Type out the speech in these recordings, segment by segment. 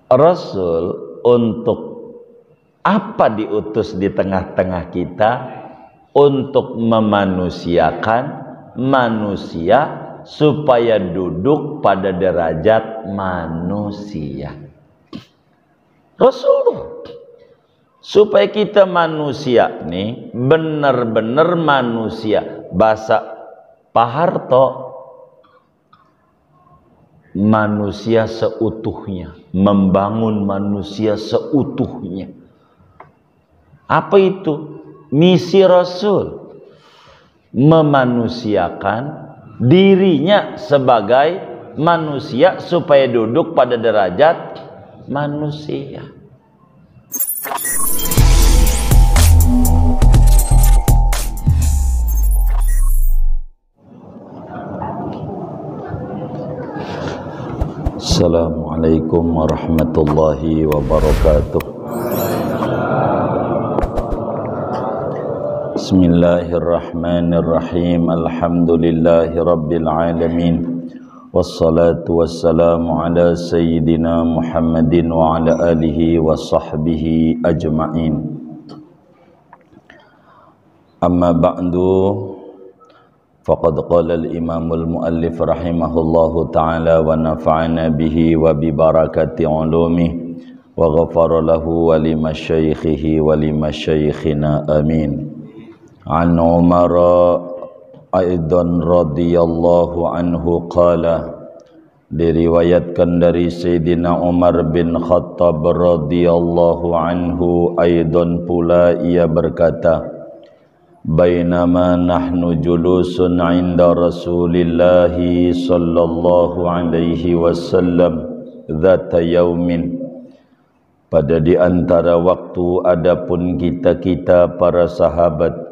Rasul untuk apa diutus di tengah-tengah kita? Untuk memanusiakan manusia supaya duduk pada derajat manusia. Rasul supaya kita manusia nih benar-benar manusia. Bahasa Pak Harto, manusia seutuhnya, membangun manusia seutuhnya. Apa itu? Misi Rasul memanusiakan dirinya sebagai manusia supaya duduk pada derajat manusia. Assalamualaikum warahmatullahi wabarakatuh. Bismillahirrahmanirrahim. Alhamdulillahi rabbil alamin. Wassalatu wassalamu ala sayyidina Muhammadin wa ala alihi wa sahbihi ajma'in. Amma ba'du, faqad qala al-imamul muallif rahimahullahu ta'ala wa nafa'ana bihi wa bi barakati ulumih wa ghafara lahu wa limasyaikhihi wa limasyaikhina amin. An Umar aidan radhiyallahu anhu qala, diriwayatkan dari Sayyidina Umar bin Khattab radhiyallahu anhu aidan pula ia berkata, bainama nahnu julusun 'inda Rasulillah sallallahu alaihi wasallam dzata yaumin, pada di antara waktu adapun kita para sahabat,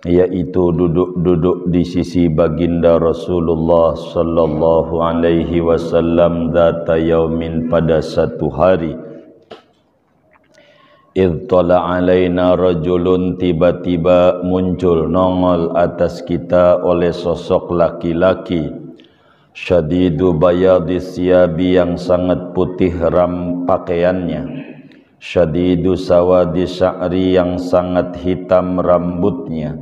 yaitu duduk-duduk di sisi baginda Rasulullah sallallahu alaihi wasallam dzata yaumin, pada satu hari. Idh tala alaina rajulun, tiba-tiba muncul nongol atas kita oleh sosok laki-laki, syadidu bayadis siyabi, yang sangat putih pakaiannya, syadidu sawadi sya'ri, yang sangat hitam rambutnya,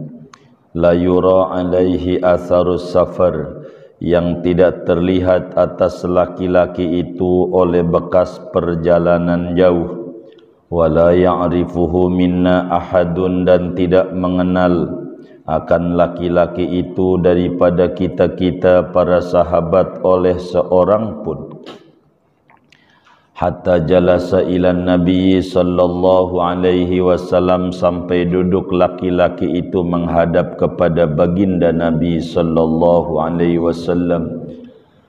la yura alaihi atharus safar, yang tidak terlihat atas laki-laki itu oleh bekas perjalanan jauh, wala ya'rifuhu minna ahadun, dan tidak mengenal akan laki-laki itu daripada kita para sahabat oleh seorang pun. Hatta jalasa ilan Nabi sallallahu alaihi wasallam, sampai duduk laki-laki itu menghadap kepada baginda Nabi sallallahu alaihi wasallam.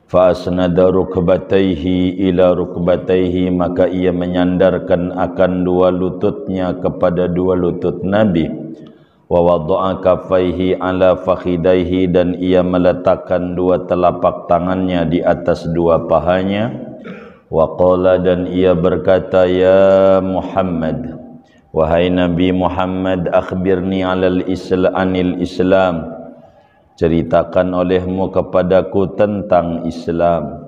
Fa asnada rukbatayhi ila rukbatayhi, maka ia menyandarkan akan dua lututnya kepada dua lutut Nabi. Wa wada'a kaffaihi ala fakhidaihi, dan ia meletakkan dua telapak tangannya di atas dua pahanya. Wa qala, dan ia berkata, ya Muhammad, wahai Nabi Muhammad, akhbirni anil Islam, ceritakan olehmu kepadaku tentang Islam.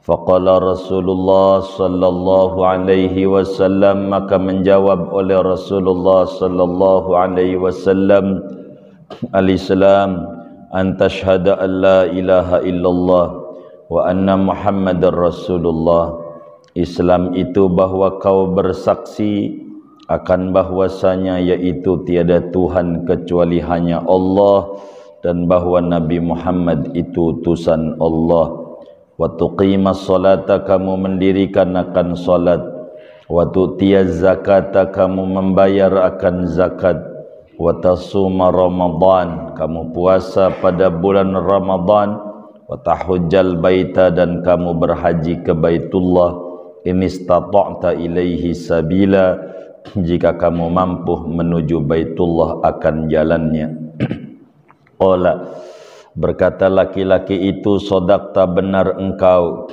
Faqala Rasulullah sallallahu alaihi wasallam, maka menjawab oleh Rasulullah sallallahu alaihi wasallam, al-Islam an tashhada an la ilaha illallah wa anna Muhammadar Rasulullah. Islam itu bahwa kau bersaksi akan bahwasanya yaitu tiada Tuhan kecuali hanya Allah, dan bahwa Nabi Muhammad itu utusan Allah. Wa tuqimas salata, kamu mendirikan akan salat. Wa tu'tiyaz zakata, kamu membayar akan zakat. Wa tasuma Ramadan, kamu puasa pada bulan Ramadan. Wa tahujjal baita, dan kamu berhaji ke Baitullah. In istata'ta ilaihi sabila, jika kamu mampu menuju Baitullah akan jalannya. Qala, berkata laki-laki itu, sodaqta, benar engkau.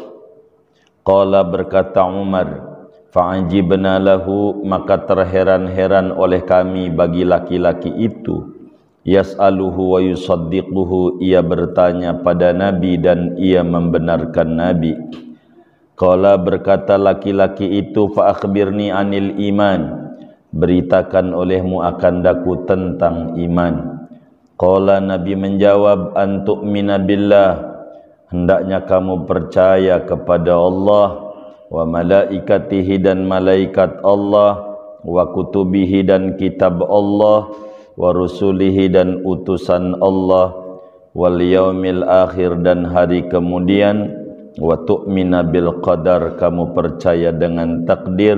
Qala, berkata Umar, fa'ajibna lahu, maka terheran-heran oleh kami bagi laki-laki itu. Yas'aluhu wa yusaddiquhu, ia bertanya pada Nabi dan ia membenarkan Nabi. Qala berkata laki-laki itu, fa akhbirni anil iman, beritakan olehmu akan daku tentang iman. Qala Nabi menjawab, an tu'mina billah, hendaknya kamu percaya kepada Allah, wa malaikatihi dan malaikat Allah, wa kutubihi dan kitab Allah, wa rusulihi dan utusan Allah, wal yaumil akhir dan hari kemudian, wa tu'mina bil qadar, kamu percaya dengan takdir,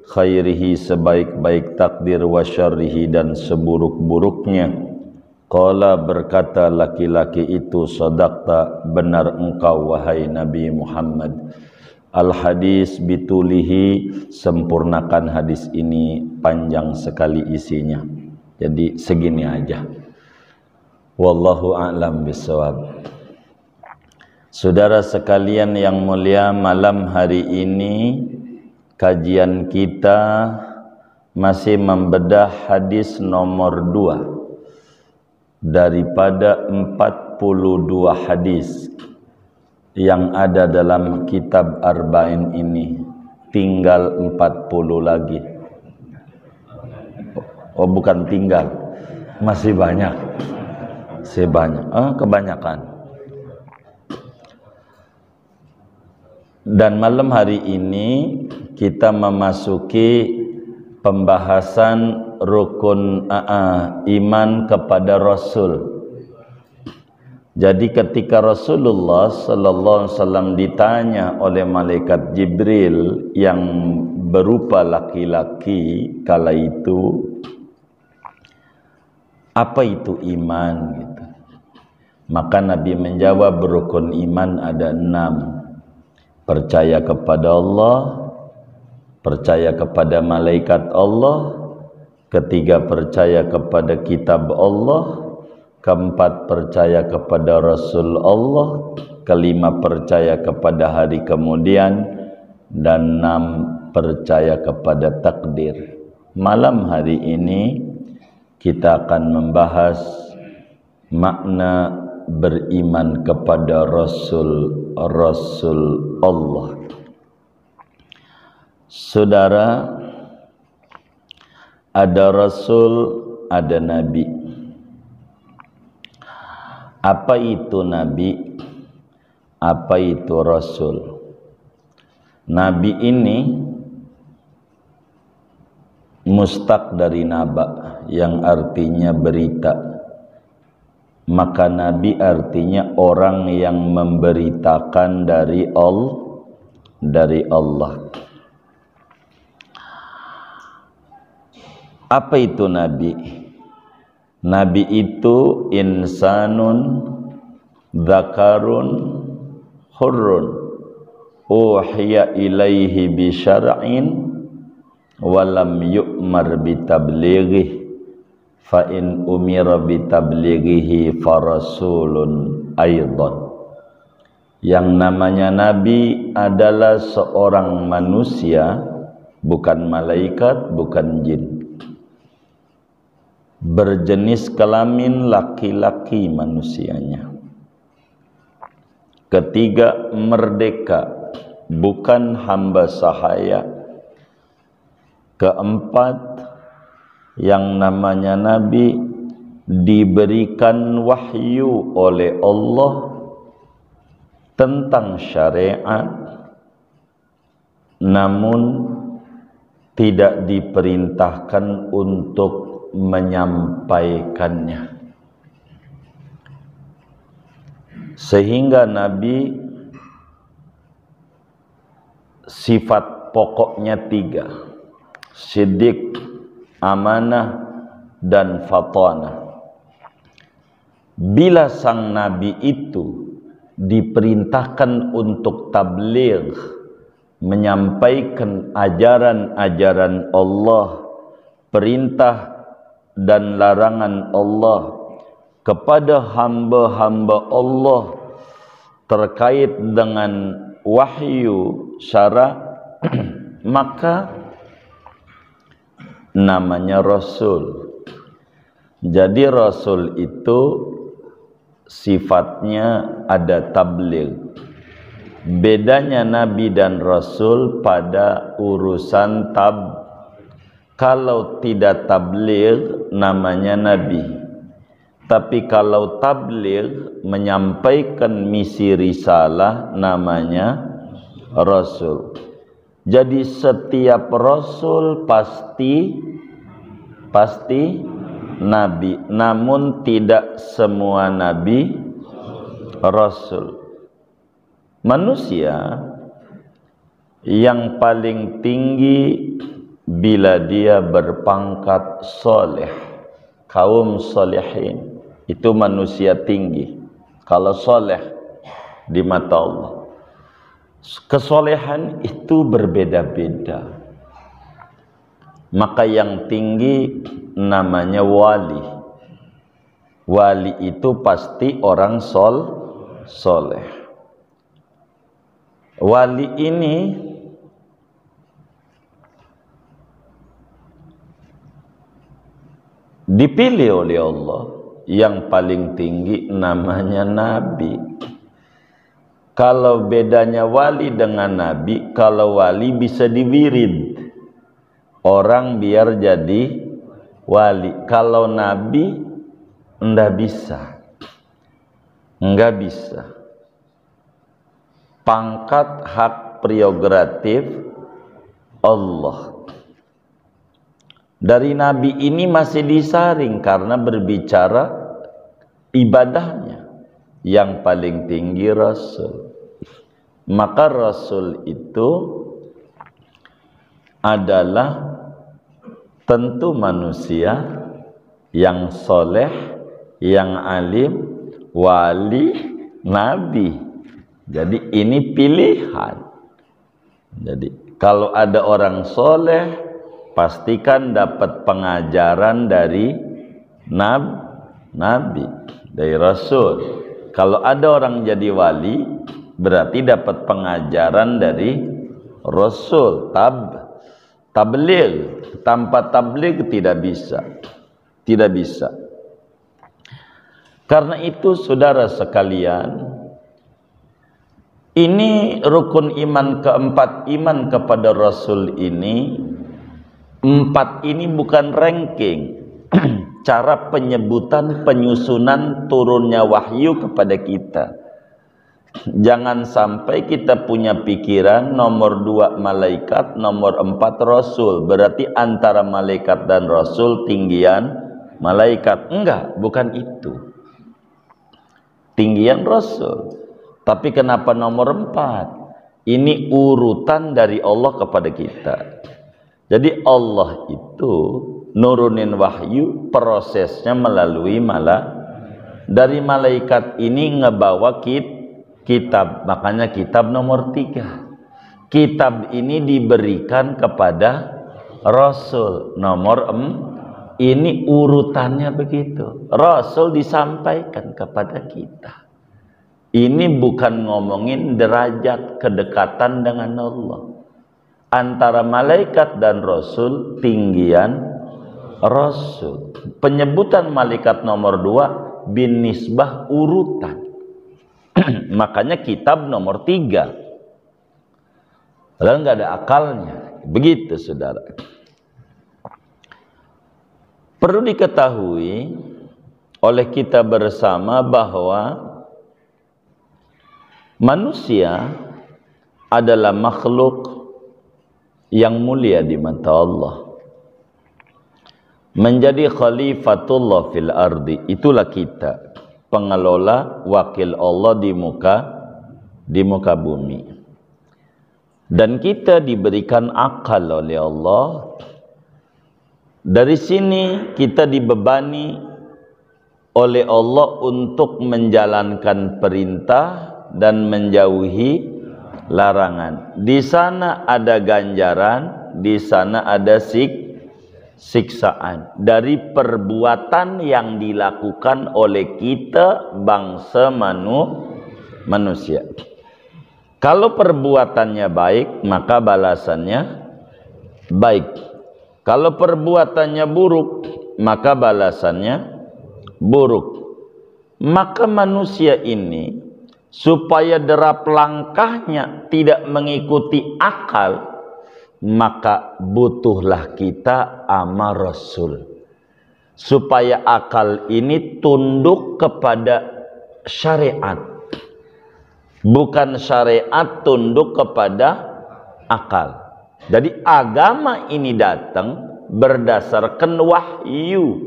khairihi sebaik-baik takdir, wa syarrihi dan seburuk-buruknya. Qala berkata laki-laki itu, sadaqta, benar engkau wahai Nabi Muhammad. Al hadis bitulihi, sempurnakan hadis ini, panjang sekali isinya. Jadi segini aja. Wallahu a'lam bishawab. Saudara sekalian yang mulia, malam hari ini kajian kita masih membedah hadis nomor 2 daripada 42 hadis yang ada dalam kitab Arba'in ini. Tinggal 40 lagi. Oh bukan tinggal, masih banyak. Masih banyak. Kebanyakan. Dan malam hari ini kita memasuki pembahasan rukun iman kepada Rasul. Jadi ketika Rasulullah sallallahu alaihi wasallam ditanya oleh malaikat Jibril yang berupa laki-laki kala itu, apa itu iman gitu. Maka Nabi menjawab, rukun iman ada 6. Percaya kepada Allah, percaya kepada malaikat Allah, ketiga percaya kepada kitab Allah, keempat percaya kepada Rasul Allah, kelima percaya kepada hari kemudian, dan 6 percaya kepada takdir. Malam hari ini kita akan membahas makna beriman kepada Rasul Allah. Saudara, ada Rasul, ada Nabi. Apa itu Nabi? Apa itu Rasul? Nabi ini mustaq dari naba, yang artinya berita. Maka Nabi artinya orang yang memberitakan dari Allah. Apa itu Nabi? Nabi itu insanun dzakarun hurrun uhiya ilaihi bi syar'in walam yu'mar bi tablighi, fa in umira bi tablighihi farasulun aidan. Yang namanya Nabi adalah seorang manusia, bukan malaikat, bukan jin, berjenis kelamin laki-laki manusianya. Ketiga, merdeka, bukan hamba sahaya. Keempat, yang namanya Nabi diberikan wahyu oleh Allah tentang syariat, namun tidak diperintahkan untuk menyampaikannya. Sehingga Nabi sifat pokoknya 3: siddiq, amanah, dan fatanah. Bila sang Nabi itu diperintahkan untuk tabligh, menyampaikan ajaran-ajaran Allah, perintah dan larangan Allah kepada hamba-hamba Allah terkait dengan wahyu syara, maka namanya Rasul. Jadi Rasul itu sifatnya ada tabligh, Bedanya nabi dan rasul pada urusan kalau tidak tabligh namanya nabi. Tapi kalau tabligh menyampaikan misi risalah namanya rasul. Jadi setiap rasul pasti nabi, namun tidak semua nabi rasul. Manusia yang paling tinggi bila dia berpangkat soleh, kaum solehin, itu manusia tinggi kalau soleh di mata Allah. Kesolehan itu berbeda-beda, maka yang tinggi namanya wali. Wali itu pasti orang soleh. Wali ini dipilih oleh Allah. Yang paling tinggi namanya nabi. Kalau bedanya wali dengan nabi, kalau wali bisa diwirid orang biar jadi wali. Kalau nabi enggak bisa. Pangkat hak prerogatif Allah. Dari nabi ini masih disaring karena berbicara ibadahnya. Yang paling tinggi rasul. Maka rasul itu adalah tentu manusia yang soleh, yang alim, wali, nabi. Jadi ini pilihan. Jadi kalau ada orang soleh, pastikan dapat pengajaran dari nabi, dari rasul. Kalau ada orang jadi wali, berarti dapat pengajaran dari rasul. Tabligh. Tanpa tabligh tidak bisa. Karena itu saudara sekalian, ini rukun iman keempat, iman kepada rasul ini. 4 ini bukan ranking. Cara penyebutan, penyusunan turunnya wahyu kepada kita. Jangan sampai kita punya pikiran nomor 2 malaikat, nomor 4 rasul. Berarti antara malaikat dan rasul tinggian malaikat. Enggak, bukan itu. Tinggian rasul. Tapi kenapa nomor 4? Ini urutan dari Allah kepada kita. Jadi Allah itu nurunin wahyu, prosesnya melalui dari malaikat ini ngebawa kitab. Makanya kitab nomor 3. Kitab ini diberikan kepada rasul nomor 4. Ini urutannya begitu. Rasul disampaikan kepada kita. Ini bukan ngomongin derajat kedekatan dengan Allah. Antara malaikat dan rasul tinggian rasul. Penyebutan malaikat nomor 2 bin nisbah urutan. Makanya kitab nomor 3. Padahal nggak ada akalnya. Begitu saudara. Perlu diketahui oleh kita bersama bahwa manusia adalah makhluk yang mulia di mata Allah. Menjadi khalifatullah fil ardi, itulah kita, pengelola, wakil Allah di muka bumi. Dan kita diberikan akal oleh Allah. Dari sini kita dibebani oleh Allah untuk menjalankan perintah dan menjauhi larangan. Di sana ada ganjaran, di sana ada siksaan dari perbuatan yang dilakukan oleh kita bangsa manusia. Kalau perbuatannya baik, maka balasannya baik. Kalau perbuatannya buruk, maka balasannya buruk. Maka manusia ini supaya derap langkahnya tidak mengikuti akal, maka butuhlah kita ama Rasul, supaya akal ini tunduk kepada syariat, bukan syariat tunduk kepada akal. Jadi agama ini datang berdasarkan wahyu,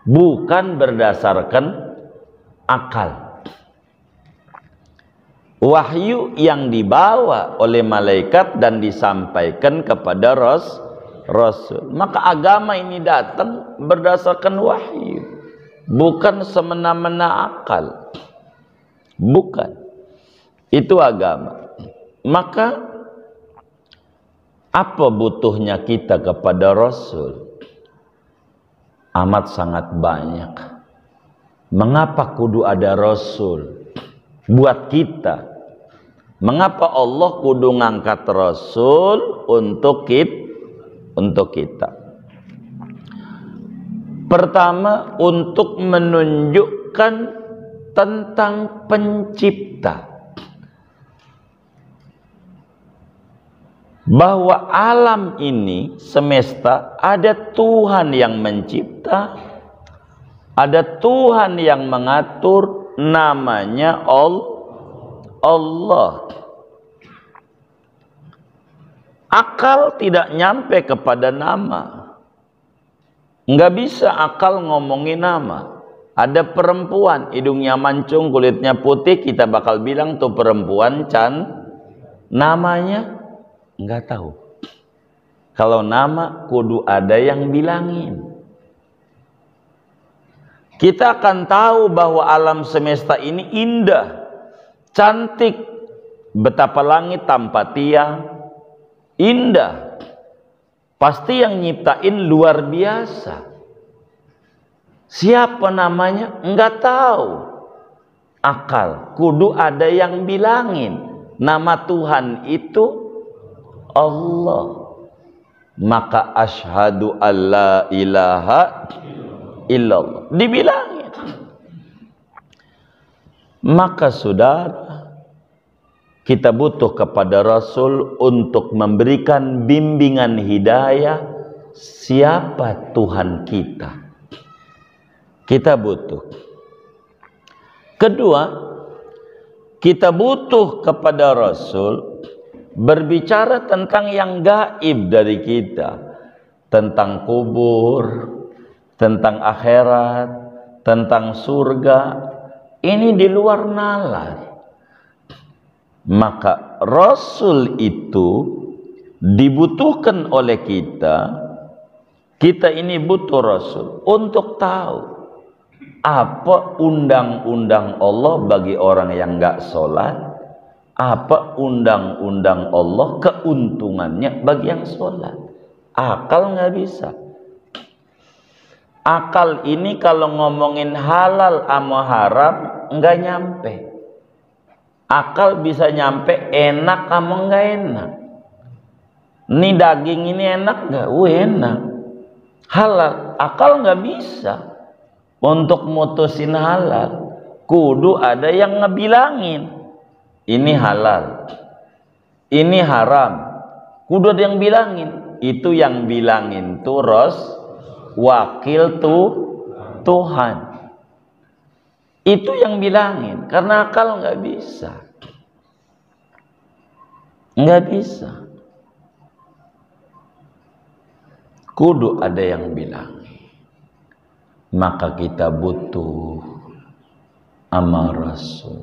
bukan berdasarkan akal. Wahyu yang dibawa oleh malaikat dan disampaikan kepada Rasul. Maka agama ini datang berdasarkan wahyu, bukan semena-mena akal. Bukan. Itu agama. Maka apa butuhnya kita kepada Rasul? Amat sangat banyak. Mengapa kudu ada Rasul buat kita? Mengapa Allah kudu ngangkat Rasul untuk kita? Pertama, untuk menunjukkan tentang pencipta, bahwa alam ini semesta ada Tuhan yang mencipta, ada Tuhan yang mengatur, namanya Allah. Akal tidak nyampe kepada nama. Nggak bisa akal ngomongin nama. Ada perempuan, hidungnya mancung, kulitnya putih, kita bakal bilang tuh perempuan namanya nggak tahu. Kalau nama kudu ada yang bilangin. Kita akan tahu bahwa alam semesta ini indah, cantik, betapa langit tanpa tiang, indah. Pasti yang nyiptain luar biasa. Siapa namanya? Enggak tahu. Akal, kudu ada yang bilangin. Nama Tuhan itu Allah. Maka asyhadu alla ilaha illallah, dibilangin. Maka saudara, kita butuh kepada Rasul untuk memberikan bimbingan hidayah siapa Tuhan kita. Kita butuh. Kedua, kita butuh kepada Rasul berbicara tentang yang gaib dari kita, tentang kubur, tentang akhirat, tentang surga. Ini di luar nalar. Maka Rasul itu dibutuhkan oleh kita. Kita ini butuh Rasul untuk tahu apa undang-undang Allah bagi orang yang nggak sholat, apa undang-undang Allah keuntungannya bagi yang sholat. Akal nggak bisa. Akal ini kalau ngomongin halal sama haram nggak nyampe. Akal bisa nyampe enak sama nggak enak. Ini daging ini enak nggak? Enak. Halal. Akal nggak bisa. Untuk mutusin halal, kudu ada yang ngebilangin. Ini halal, ini haram. Kudu ada yang bilangin. Itu yang bilangin tuh wakil tuh Tuhan. Itu yang bilangin. Karena akal nggak bisa. Nggak bisa. Kudu ada yang bilangin. Maka kita butuh ama Rasul.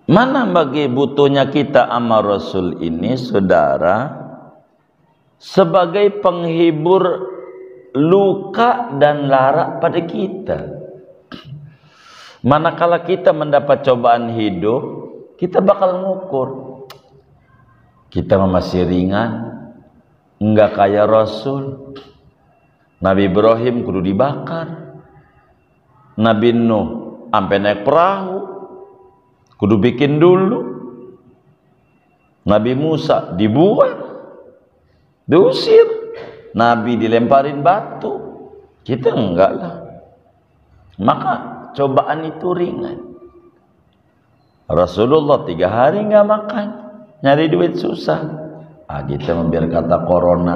Mana bagi butuhnya kita ama Rasul ini, saudara, sebagai penghibur luka dan lara pada kita. Manakala kita mendapat cobaan hidup, kita bakal ngukur. Kita masih ringan, enggak kayak Rasul. Nabi Ibrahim kudu dibakar, Nabi Nuh sampai naik perahu kudu bikin dulu, Nabi Musa dibuang, diusir, Nabi dilemparin batu. Kita enggak lah. Maka cobaan itu ringan. Rasulullah 3 hari nggak makan, nyari duit susah. Kita biar kata corona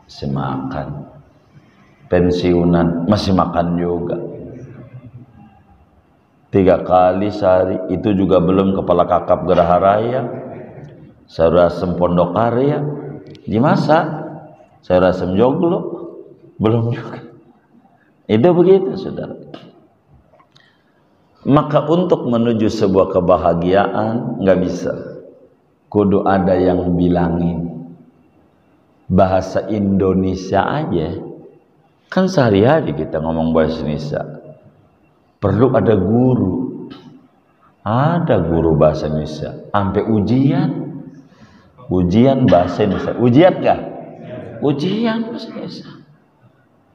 masih makan, pensiunan masih makan juga. 3 kali sehari, itu juga belum kepala kakap Geraha Raya, sayur asem Pondok Karya dimasak, sayur asem Joglo belum juga. Itu begitu, saudara. Maka untuk menuju sebuah kebahagiaan nggak bisa, kudu ada yang bilangin. Bahasa Indonesia aja kan sehari-hari kita ngomong bahasa Indonesia, perlu ada guru. Ada guru bahasa Indonesia sampai ujian bahasa Indonesia. Ujian gak? Ujian bahasa Indonesia.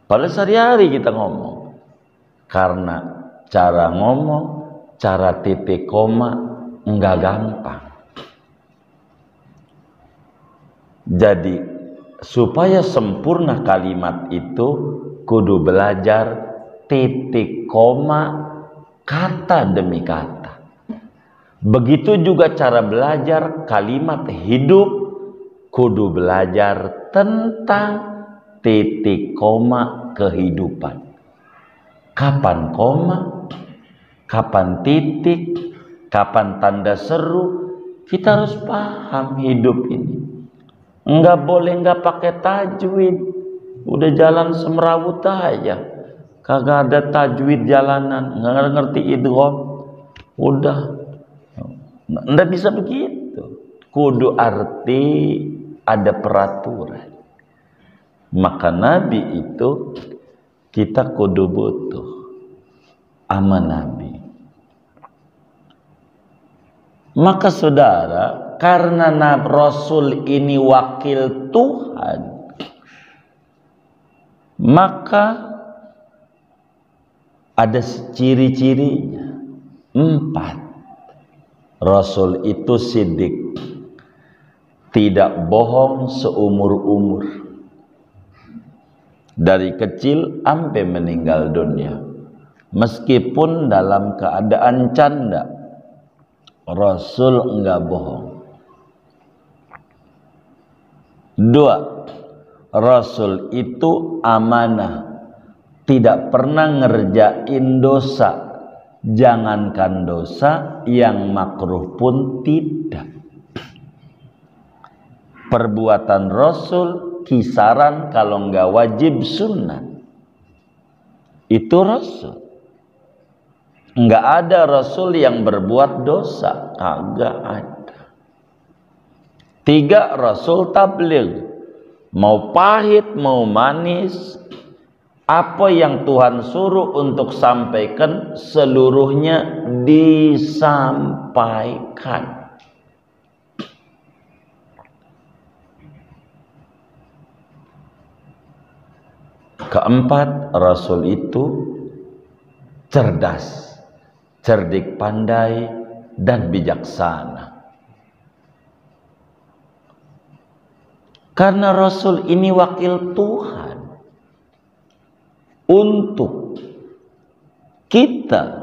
Padahal sehari-hari kita ngomong. Karena cara ngomong, cara titik koma enggak gampang. Jadi supaya sempurna kalimat itu kudu belajar titik koma kata demi kata. Begitu juga cara belajar kalimat hidup, kudu belajar tentang titik koma kehidupan. Kapan koma, kapan titik, kapan tanda seru, kita harus paham hidup ini. Enggak boleh enggak pakai tajwid. Udah jalan semrawut aja, kagak ada tajwid jalanan, enggak ngerti idgham, udah enggak bisa begitu. Kudu arti, ada peraturan. Maka Nabi itu kita kudu butuh sama Nabi. Maka saudara, karena Rasul ini wakil Tuhan, maka ada ciri-cirinya 4. Rasul itu siddiq, tidak bohong seumur-umur, dari kecil sampai meninggal dunia, meskipun dalam keadaan canda, Rasul enggak bohong. 2. Rasul itu amanah, tidak pernah ngerjain dosa. Jangankan dosa yang makruh pun tidak. Perbuatan Rasul kisaran kalau enggak wajib sunnah. Itu Rasul. Enggak ada Rasul yang berbuat dosa, kagak ada. 3. Rasul tabligh, mau pahit mau manis, apa yang Tuhan suruh untuk sampaikan seluruhnya disampaikan. Keempat, Rasul itu cerdas, cerdik pandai, dan bijaksana. Karena Rasul ini wakil Tuhan untuk kita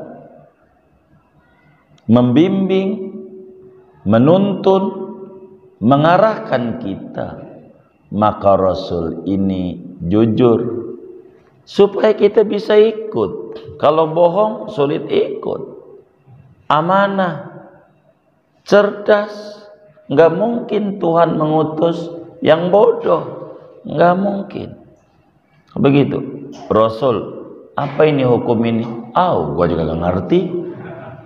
membimbing, menuntun, mengarahkan kita, maka Rasul ini jujur supaya kita bisa ikut. Kalau bohong sulit ikut. Amanah, cerdas, nggak mungkin Tuhan mengutus yang bodoh, nggak mungkin. Begitu. Rasul, apa ini hukum ini? Gua juga gak ngerti.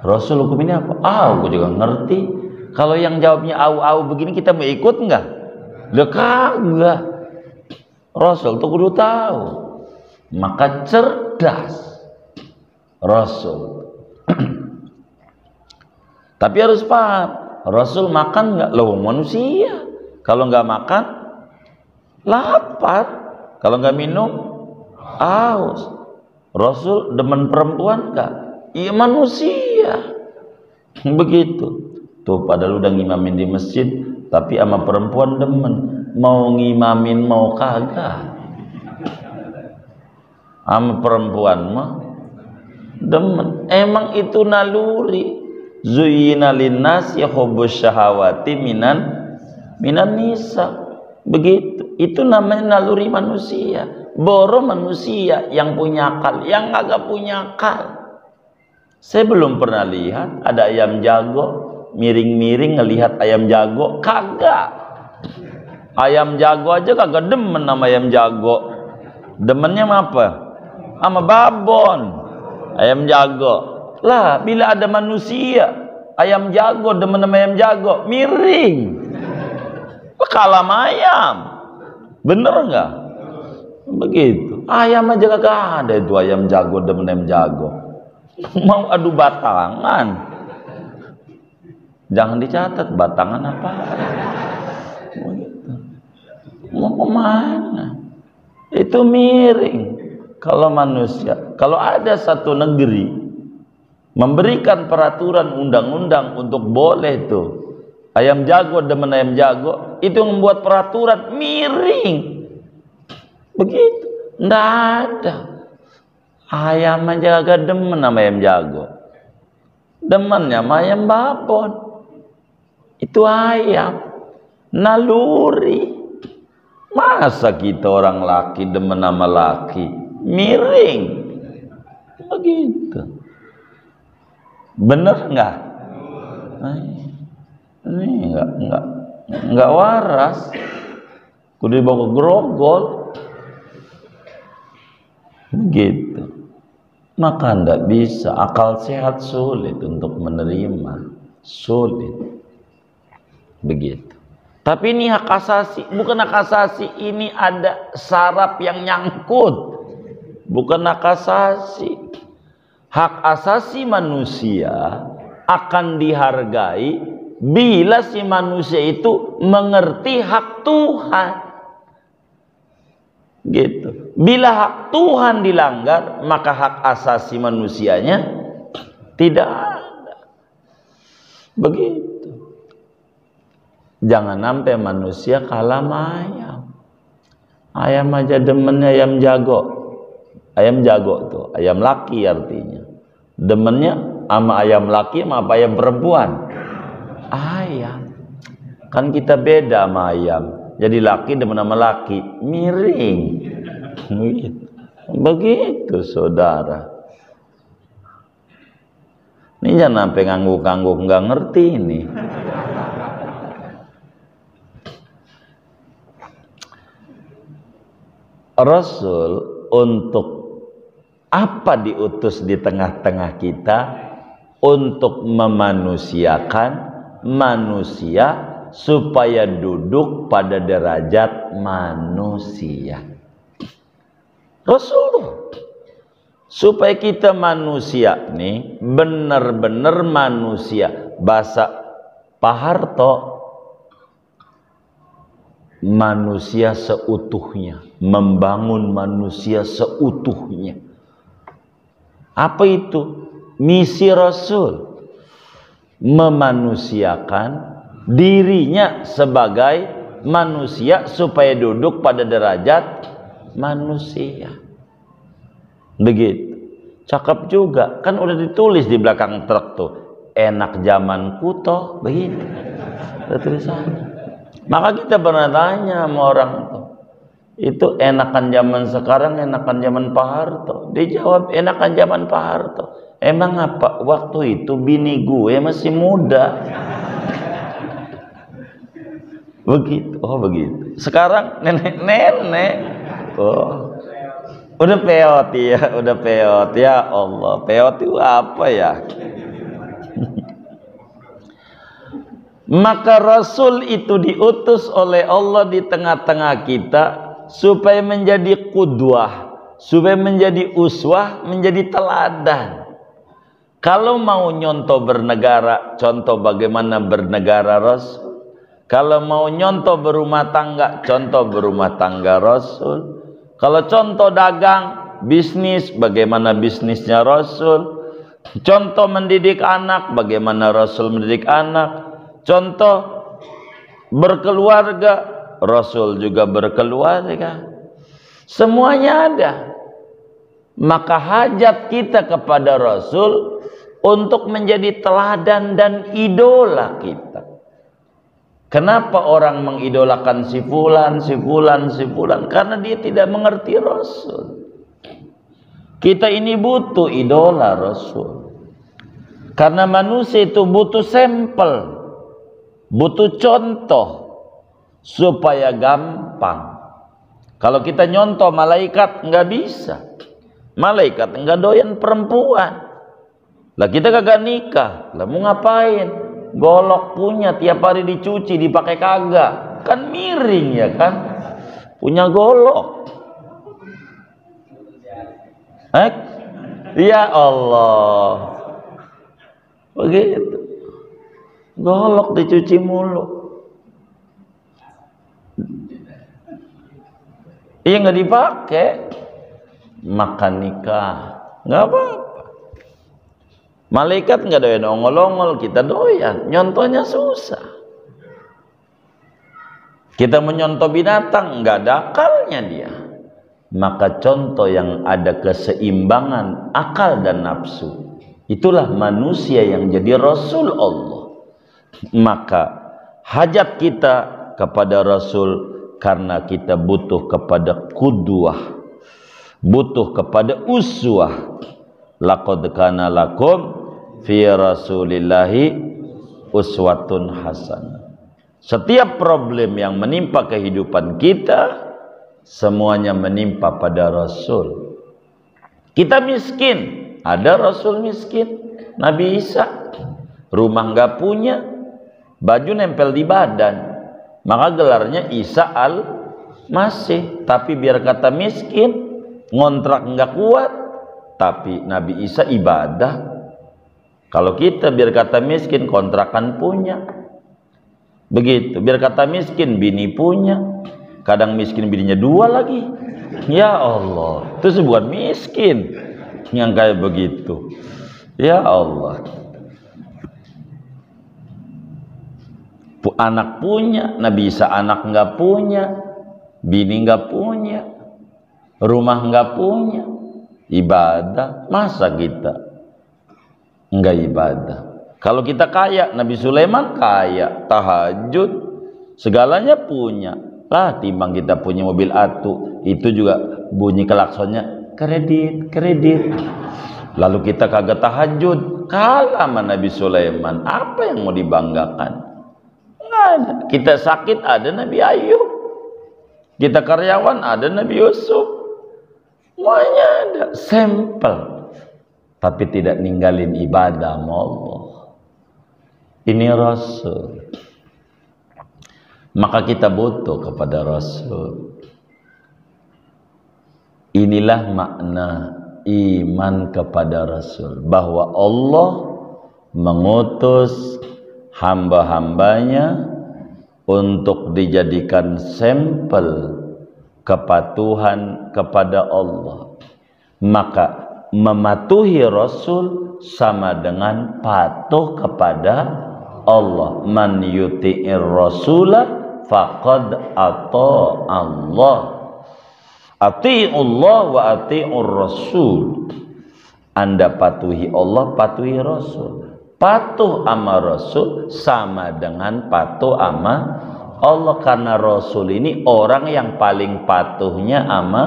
Rasul, hukum ini apa? Gua juga ngerti. Kalau yang jawabnya begini, kita mau ikut nggak? Kagak. Rasul tuh kudu tahu. Maka cerdas Rasul. Tapi harus paham, Rasul makan nggak? Loh, manusia. Kalau nggak makan, lapar. Kalau nggak minum, haus. Rasul demen perempuan nggak? Iya, manusia. Begitu. Tuh, padahal udah ngimamin di masjid, tapi sama perempuan demen. Mau ngimamin mau kagak. Sama perempuan mah demen. Emang itu naluri. Zuyyina linnasi hubbus syahawati minan nisa. Begitu. Itu namanya naluri manusia. Boro manusia yang punya akal, yang agak punya akal. Saya belum pernah lihat ada ayam jago miring-miring ngelihat ayam jago, kagak. Ayam jago aja kagak demen sama ayam jago. Demennya sama apa? Sama babon. Ayam jago. Lah, bila ada manusia, ayam jago demen sama ayam jago, miring. Kalah sama ayam. Bener nggak? Begitu. Ayam aja kagak ada itu ayam jago demen ayam jago. Mau adu batangan. Jangan dicatat batangan apa. Mau kemana? Itu miring. Kalau manusia, kalau ada satu negeri memberikan peraturan undang-undang untuk boleh tuh ayam jago demen ayam jago, itu yang membuat peraturan miring. Begitu. Nggak ada. Ayam aja agak demen sama ayam jago. Demennya sama ayam babon. Itu ayam. Naluri. Masa kita orang laki demen sama laki? Miring. Begitu. Bener nggak? Ini nggak waras. Kudu dibawa ke grogol. Begitu. Maka ndak bisa, akal sehat sulit untuk menerima, sulit. Begitu. Tapi ini hak asasi, bukan hak asasi, ini ada saraf yang nyangkut. Bukan hak asasi. Hak asasi manusia akan dihargai bila si manusia itu mengerti hak Tuhan. Gitu. Bila hak Tuhan dilanggar, maka hak asasi manusianya tidak ada. Begitu. Jangan sampai manusia kalah sama ayam. Ayam aja demennya ayam jago. Ayam jago tuh, ayam laki artinya. Demennya sama ayam laki sama apa ayam perempuan? Ayam. Kan kita beda sama ayam. Jadi laki demen sama laki, miring. Begitu saudara. Ini jangan sampai ngangguk-ngangguk nggak ngerti ini. Rasul untuk apa diutus di tengah-tengah kita? Untuk memanusiakan manusia supaya duduk pada derajat manusia. Rasul supaya kita manusia nih benar-benar manusia. Bahasa Pak Harto, manusia seutuhnya, membangun manusia seutuhnya. Apa itu? Misi Rasul memanusiakan dirinya sebagai manusia supaya duduk pada derajat manusia. Begitu. Cakep juga. Kan udah ditulis di belakang truk tuh. Enak zaman kuto. Begitu. Ada tulisannya. Maka kita pernah tanya sama orang tuh. Itu enakan zaman sekarang, enakan zaman Pak Harto. Dia jawab enakan zaman Pak Harto. Emang apa? Waktu itu bini gue masih muda. Begitu. Oh begitu. Sekarang nenek-nenek. Oh. Udah peot ya, udah peot ya Allah. Peot itu apa ya? Maka Rasul itu diutus oleh Allah di tengah-tengah kita supaya menjadi qudwah, supaya menjadi uswah, menjadi teladan. Kalau mau nyontoh bernegara, contoh bagaimana bernegara Rasul. Kalau mau nyontoh berumah tangga, contoh berumah tangga Rasul. Kalau contoh dagang, bisnis, bagaimana bisnisnya Rasul. Contoh mendidik anak, bagaimana Rasul mendidik anak. Contoh berkeluarga, Rasul juga berkeluarga. Semuanya ada. Maka hajat kita kepada Rasul untuk menjadi teladan dan idola kita. Kenapa orang mengidolakan si fulan, si fulan, si fulan? Karena dia tidak mengerti Rasul. Kita ini butuh idola Rasul. Karena manusia itu butuh sampel, butuh contoh supaya gampang. Kalau kita nyontoh malaikat nggak bisa. Malaikat nggak doyan perempuan. Lah kita kagak nikah, lah mau ngapain? Golok punya tiap hari dicuci, dipakai kagak, kan miring ya kan? Punya golok. Ya Allah, begitu. Golok dicuci mulu. Iya nggak dipakai, makan nikah nggak apa-apa. Malaikat nggak doyan ongol-ongol, kita doyan. Nyontohnya susah. Kita menyontoh binatang nggak ada akalnya dia. Maka contoh yang ada keseimbangan akal dan nafsu, itulah manusia yang jadi Rasul Allah. Maka hajat kita kepada Rasul karena kita butuh kepada qudwah, butuh kepada uswah. Laqad kana lakum fi rasulillahi uswatun hasanah. Setiap problem yang menimpa kehidupan kita, semuanya menimpa pada Rasul. Kita miskin, ada Rasul miskin. Nabi Isa rumah nggak punya, baju nempel di badan, maka gelarnya Isa al-Masih. Tapi biar kata miskin, ngontrak nggak kuat, tapi Nabi Isa ibadah. Kalau kita biar kata miskin, kontrakan punya. Begitu, biar kata miskin, bini punya. Kadang miskin bininya dua lagi. Ya Allah, itu sebuah miskin yang kayak begitu. Ya Allah. Anak punya, Nabi Isa anak nggak punya, bini nggak punya, rumah nggak punya, ibadah. Masa kita nggak ibadah? Kalau kita kaya, Nabi Sulaiman kaya, tahajud, segalanya punya. Lah timbang kita punya mobil atu, itu juga bunyi klaksonnya kredit, kredit. Lalu kita kagak tahajud, kalah sama Nabi Sulaiman. Apa yang mau dibanggakan? Nggak ada. Kita sakit, ada Nabi Ayub. Kita karyawan, ada Nabi Yusuf. Semuanya ada, sampel. Tapi tidak ninggalin ibadah sama Allah. Ini Rasul. Maka kita butuh kepada Rasul. Inilah makna iman kepada Rasul, bahwa Allah mengutus hamba-hambanya untuk dijadikan sampel kepatuhan kepada Allah. Maka mematuhi Rasul sama dengan patuh kepada Allah. Man yuti'ir rasulah faqad ata Allah. Ati'ullah wa ati'ur rasul. Anda patuhi Allah, patuhi Rasul. Patuh sama Rasul sama dengan patuh sama Allah, karena Rasul ini orang yang paling patuhnya sama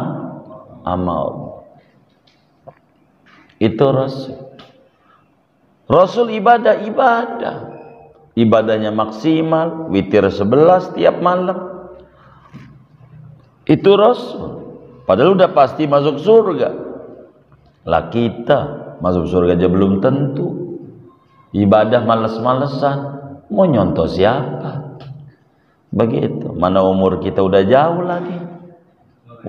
Allah. Itu Rasul. Rasul ibadah, ibadahnya maksimal, witir 11 tiap malam. Itu Rasul. Padahal udah pasti masuk surga. Lah kita masuk surga aja belum tentu. Ibadah males-malesan, mau nyontoh siapa? Begitu. Mana umur kita udah jauh lagi.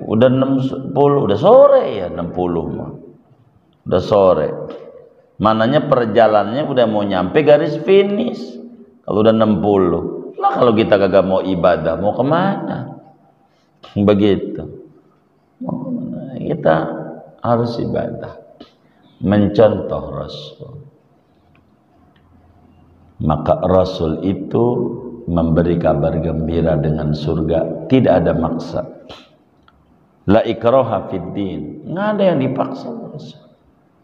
Udah 60, udah sore ya 60 mah. Udah sore. Mananya perjalanannya udah mau nyampe garis finish. Kalau udah 60. Lah kalau kita kagak mau ibadah, mau kemana? Begitu. Mau kemana? Kita harus ibadah. Mencontoh Rasul. Maka Rasul itu memberi kabar gembira dengan surga. Tidak ada maksa. La ikraha fid din. Nggak ada yang dipaksa.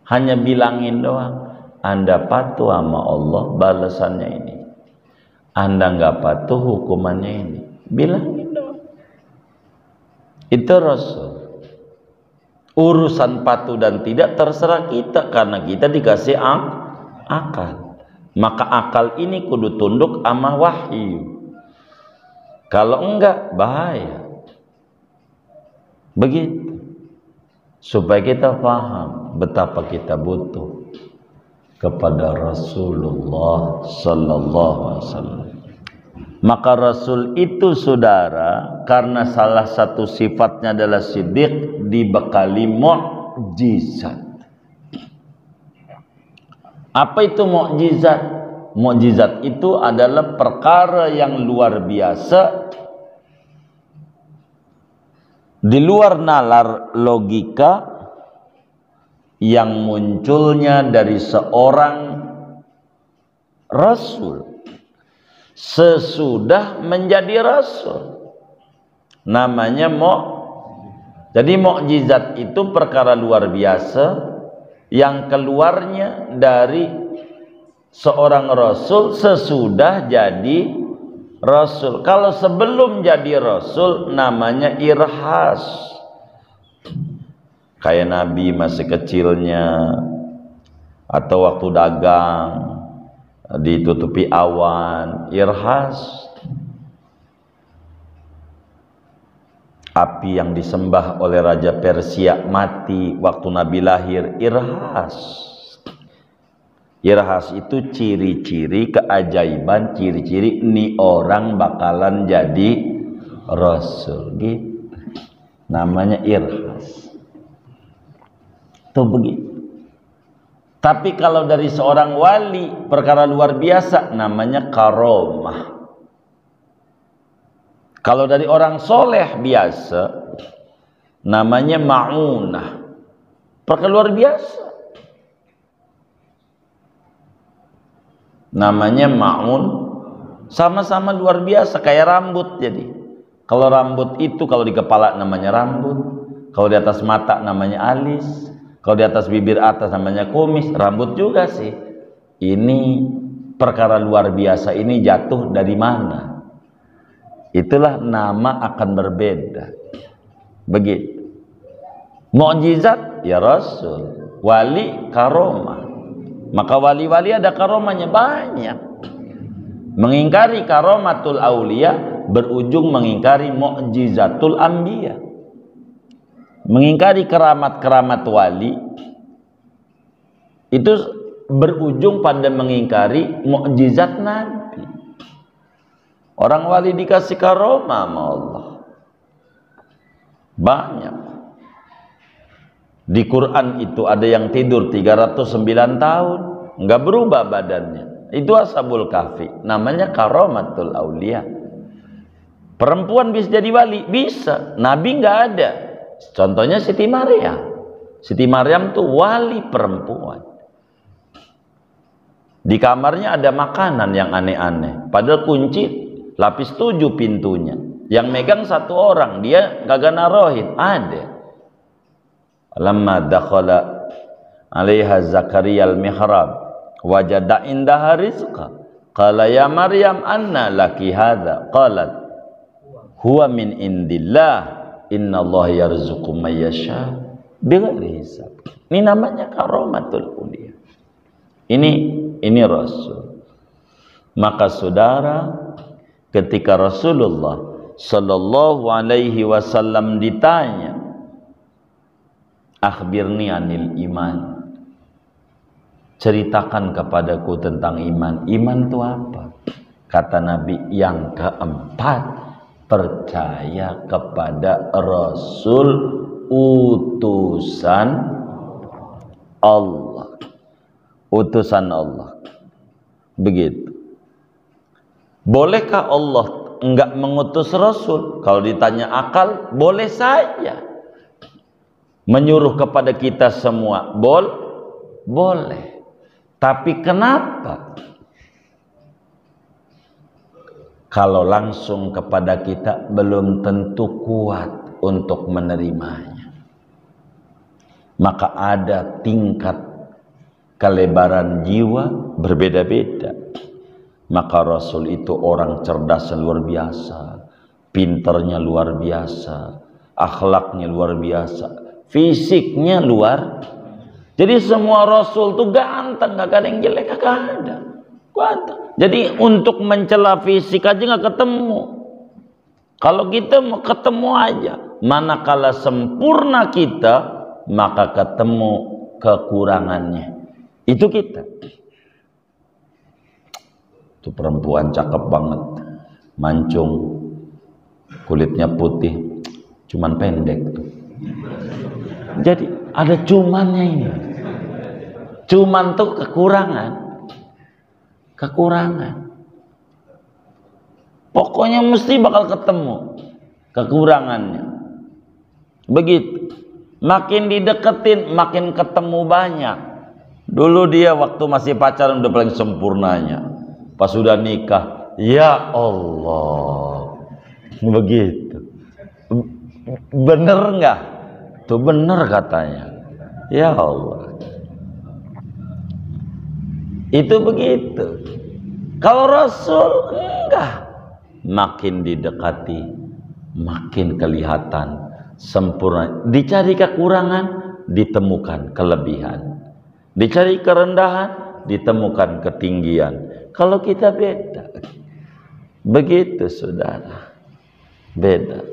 Hanya bilangin doang. Anda patuh sama Allah, balasannya ini. Anda nggak patuh, hukumannya ini. Bilangin doang. Itu Rasul. Urusan patuh dan tidak terserah kita, karena kita dikasih akal. Maka akal ini kudu tunduk sama wahyu. Kalau enggak, bahaya. Begitu. Supaya kita paham betapa kita butuh kepada Rasulullah sallallahu alaihi wasallam. Maka Rasul itu, saudara, karena salah satu sifatnya adalah siddiq, dibekali mukjizat. Apa itu mukjizat? Mukjizat itu adalah perkara yang luar biasa, di luar nalar logika, yang munculnya dari seorang Rasul sesudah menjadi Rasul. Namanya Jadi mukjizat itu perkara luar biasa yang keluarnya dari seorang Rasul sesudah jadi Rasul. Kalau sebelum jadi Rasul namanya irhas. Kayak Nabi masih kecilnya, atau waktu dagang ditutupi awan, irhas. Api yang disembah oleh Raja Persia mati waktu Nabi lahir, irhas. Irhas itu ciri-ciri keajaiban, ciri-ciri ini orang bakalan jadi Rasul, gitu. Namanya irhas. Itu begitu. Tapi kalau dari seorang wali, perkara luar biasa, namanya karomah. Kalau dari orang soleh biasa, namanya ma'unah. Perkara luar biasa. Namanya ma'un. Sama-sama luar biasa, kayak rambut jadi. Kalau rambut itu, kalau di kepala namanya rambut. Kalau di atas mata namanya alis. Kalau di atas bibir atas namanya kumis. Rambut juga sih. Ini perkara luar biasa ini jatuh dari mana? Itulah nama akan berbeda. Begitu. Mukjizat ya Rasul, wali karomah. Maka wali-wali ada karomahnya banyak. Mengingkari karomatul aulia berujung mengingkari mukjizatul anbiya. Mengingkari keramat-keramat wali itu berujung pada mengingkari mukjizat Nabi. Orang wali dikasih karomah sama Allah. Banyak. Di Quran itu ada yang tidur 309 tahun. Enggak berubah badannya. Itu Ashabul Kahfi. Namanya karomatul aulia. Perempuan bisa jadi wali? Bisa. Nabi enggak ada. Contohnya Siti Maryam. Siti Maryam tuh wali perempuan. Di kamarnya ada makanan yang aneh-aneh. Padahal kunci. Lapis 7 pintunya. Yang megang satu orang. Dia kagak narohin. Ada. Lamma dakhala alaiha Zakaria al-mihrab. Wajada indaha rizqa. Qala ya Maryam anna laki hadha. Qalat. Huwa min indillah. Inna Allah yarzuqu man yasha. Bighairi hisab. Ini namanya karomatul ulia. Ini Rasul. Maka saudara, ketika Rasulullah sallallahu alaihi wasallam ditanya, akhbirni anil iman, ceritakan kepadaku tentang iman. Iman itu apa? Kata Nabi, yang keempat, percaya kepada Rasul utusan Allah. Utusan Allah. Begitu. Bolehkah Allah enggak mengutus Rasul? Kalau ditanya akal, boleh saja. Menyuruh kepada kita semua, boleh. Tapi kenapa? Kalau langsung kepada kita belum tentu kuat untuk menerimanya. Maka ada tingkat kelebaran jiwa berbeda-beda. Maka Rasul itu orang cerdas luar biasa, pinternya luar biasa, akhlaknya luar biasa, fisiknya luar. Jadi semua Rasul tuh ganteng, gak ada yang jelek, gak ada. Ganteng. Jadi untuk mencela fisik aja gak ketemu. Kalau kita mau ketemu aja, manakala sempurna kita, maka ketemu kekurangannya. Itu kita. Itu perempuan cakep banget, mancung, kulitnya putih, cuman pendek tuh. Jadi ada cumannya ini. Cuman tuh kekurangan. Pokoknya mesti bakal ketemu kekurangannya. Begitu. Makin dideketin, makin ketemu banyak. Dulu dia waktu masih pacaran udah paling sempurnanya. Pas sudah nikah, ya Allah. Begitu. Bener nggak? Tuh bener katanya. Ya Allah. Itu begitu. Kalau Rasul enggak. Makin didekati, makin kelihatan sempurna. Dicari kekurangan, ditemukan kelebihan. Dicari kerendahan, ditemukan ketinggian. Kalau kita beda. Begitu saudara. Beda.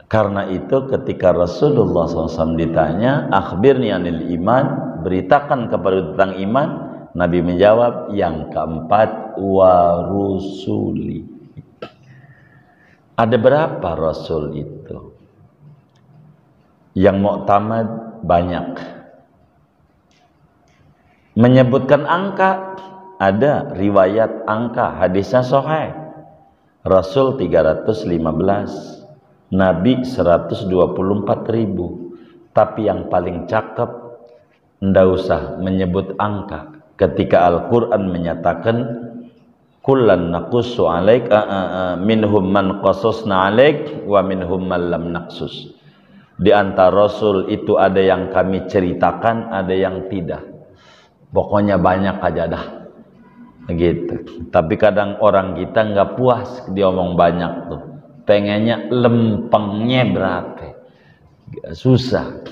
Karena itu ketika Rasulullah SAW ditanya, akhbirni anil iman, beritakan kepada tentang iman, Nabi menjawab, yang keempat, wa rusuli. Ada berapa Rasul itu? Yang muktamad banyak. Menyebutkan angka, ada riwayat angka, hadisnya sahih. Rasul 315, Nabi 124.000. Tapi yang paling cakep, ndak usah menyebut angka. Ketika Al-Quran menyatakan kullan naqussu alaik minhum man qasasna alaik wa minhum man lam naqsus. Di antara Rasul itu ada yang kami ceritakan, ada yang tidak. Pokoknya banyak aja dah. Gitu. Tapi kadang orang kita nggak puas dia omong banyak tuh. Pengennya lempengnya berapa? Susah.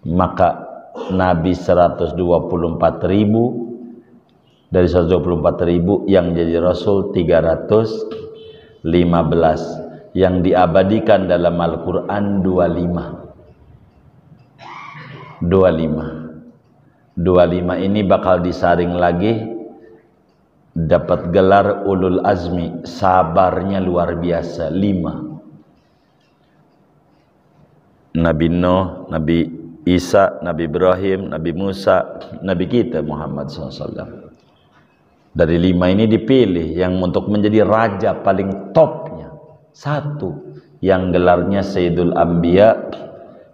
Maka Nabi 124.000, dari 124.000 yang jadi Rasul 315, yang diabadikan dalam Al-Quran 25 ini bakal disaring lagi, dapat gelar ulul azmi, sabarnya luar biasa. 5 Nabi Nuh, Nabi Isa, Nabi Ibrahim, Nabi Musa, Nabi kita Muhammad SAW. Dari 5 ini dipilih yang untuk menjadi raja paling topnya. 1 yang gelarnya Sayyidul Anbiya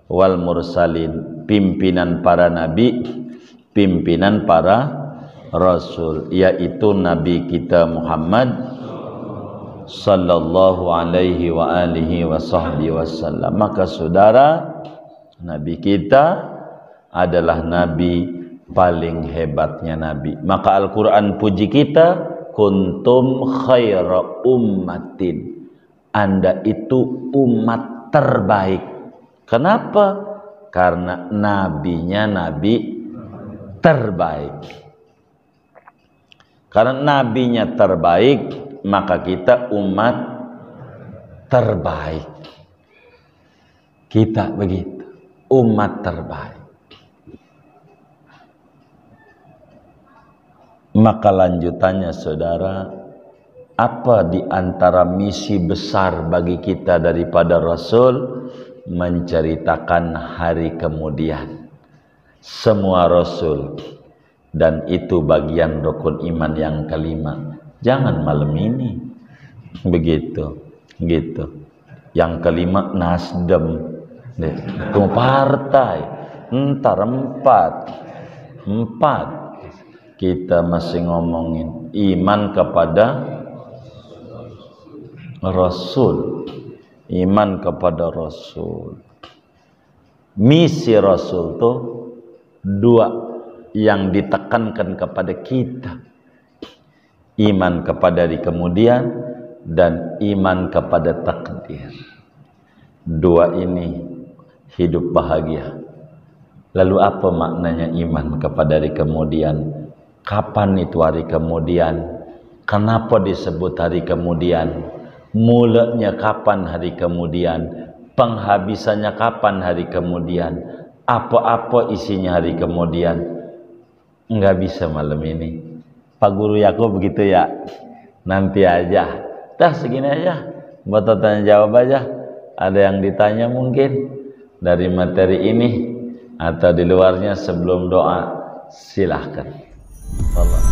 wal Mursalin, pimpinan para nabi, pimpinan para Rasul, yaitu Nabi kita Muhammad sallallahu alaihi wa alihi wa sahbihi wasallam. Maka saudara, Nabi kita adalah Nabi paling hebatnya Nabi. Maka Al-Quran puji kita, kuntum khaira ummatin. Anda itu umat terbaik. Kenapa? Karena nabinya Nabi terbaik. Karena nabinya terbaik, maka kita umat terbaik. Kita begitu, umat terbaik. Maka lanjutannya saudara, apa di antara misi besar bagi kita daripada Rasul? Menceritakan hari kemudian. Semua Rasul, dan itu bagian rukun iman yang kelima. Jangan malam ini begitu, gitu. Yang kelima Nasdem, itu partai. Ntar 4 kita masih ngomongin iman kepada Rasul. iman kepada Rasul. Misi Rasul tuh dua yang ditekankan kepada kita. Iman kepada hari kemudian dan iman kepada takdir. Dua ini hidup bahagia. Lalu apa maknanya iman kepada hari kemudian? Kapan itu hari kemudian? Kenapa disebut hari kemudian? Mulanya kapan hari kemudian? Penghabisannya kapan hari kemudian? Apa-apa isinya hari kemudian? Enggak bisa malam ini. Pak Guru Yakub begitu ya. Nanti aja. Dah segini aja. Buat tanya jawab aja. Ada yang ditanya mungkin dari materi ini atau di luarnya sebelum doa, silahkan. Allah.